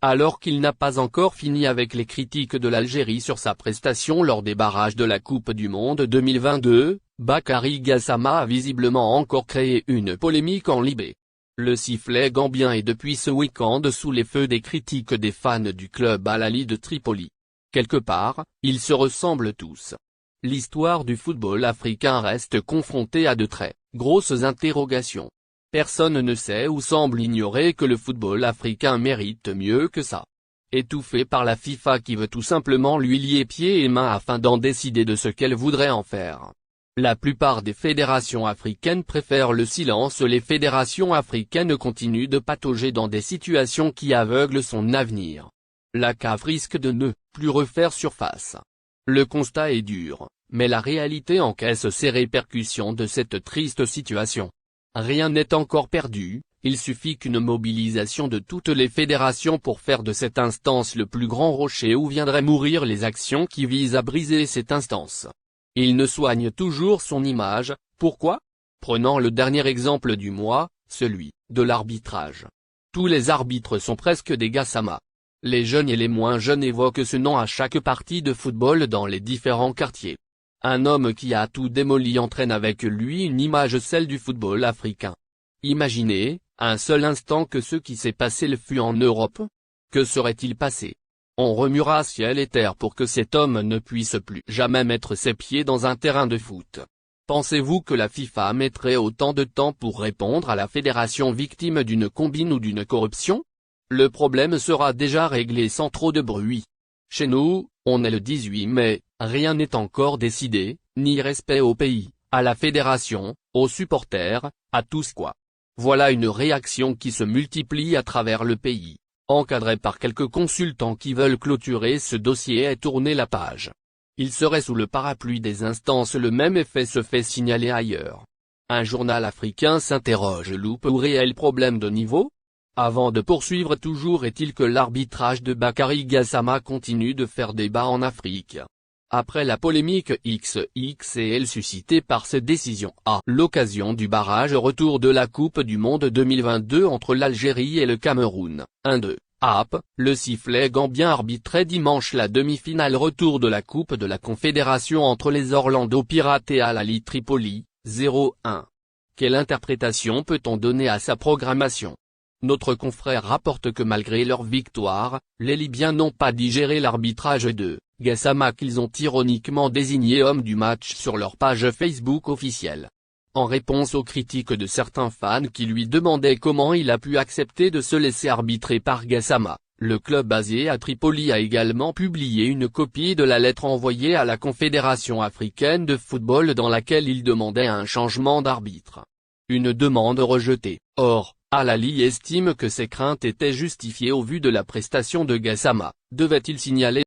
Alors qu'il n'a pas encore fini avec les critiques de l'Algérie sur sa prestation lors des barrages de la Coupe du Monde 2022, Bakary Gassama a visiblement encore créé une polémique en Libye. Le sifflet gambien est depuis ce week-end sous les feux des critiques des fans du club Al Ahly de Tripoli. Quelque part, ils se ressemblent tous. L'histoire du football africain reste confrontée à de très grosses interrogations. Personne ne sait ou semble ignorer que le football africain mérite mieux que ça. Étouffé par la FIFA qui veut tout simplement lui lier pieds et mains afin d'en décider de ce qu'elle voudrait en faire. La plupart des fédérations africaines préfèrent le silence. Les fédérations africaines continuent de patauger dans des situations qui aveuglent son avenir. La CAF risque de ne plus refaire surface. Le constat est dur, mais la réalité encaisse ses répercussions de cette triste situation. Rien n'est encore perdu, il suffit qu'une mobilisation de toutes les fédérations pour faire de cette instance le plus grand rocher où viendraient mourir les actions qui visent à briser cette instance. Il ne soigne toujours son image, pourquoi? Prenons le dernier exemple du mois, celui de l'arbitrage. Tous les arbitres sont presque des Gassama. Les jeunes et les moins jeunes évoquent ce nom à chaque partie de football dans les différents quartiers. Un homme qui a tout démoli entraîne avec lui une image, celle du football africain. Imaginez, un seul instant, que ce qui s'est passé le fut en Europe. Que serait-il passé? On remuera ciel et terre pour que cet homme ne puisse plus jamais mettre ses pieds dans un terrain de foot. Pensez-vous que la FIFA mettrait autant de temps pour répondre à la fédération victime d'une combine ou d'une corruption? Le problème sera déjà réglé sans trop de bruit. Chez nous, on est le 18 mai, rien n'est encore décidé, ni respect au pays, à la fédération, aux supporters, à tous quoi. Voilà une réaction qui se multiplie à travers le pays, encadrée par quelques consultants qui veulent clôturer ce dossier et tourner la page. Il serait sous le parapluie des instances, le même effet se fait signaler ailleurs. Un journal africain s'interroge: loupe ou réel problème de niveau? Avant de poursuivre, toujours est-il que l'arbitrage de Bakary Gassama continue de faire débat en Afrique. Après la polémique XXL suscitée par cette décision à l'occasion du barrage retour de la Coupe du Monde 2022 entre l'Algérie et le Cameroun, 1-2, le sifflet gambien arbitrait dimanche la demi-finale retour de la Coupe de la Confédération entre les Orlando Pirates et Al Ahly Tripoli, 0-1. Quelle interprétation peut-on donner à sa programmation? Notre confrère rapporte que malgré leur victoire, les Libyens n'ont pas digéré l'arbitrage de Gassama qu'ils ont ironiquement désigné homme du match sur leur page Facebook officielle. En réponse aux critiques de certains fans qui lui demandaient comment il a pu accepter de se laisser arbitrer par Gassama, le club basé à Tripoli a également publié une copie de la lettre envoyée à la Confédération africaine de football dans laquelle il demandait un changement d'arbitre. Une demande rejetée. Or, Al Ahly estime que ces craintes étaient justifiées au vu de la prestation de Gassama. Devait-il signaler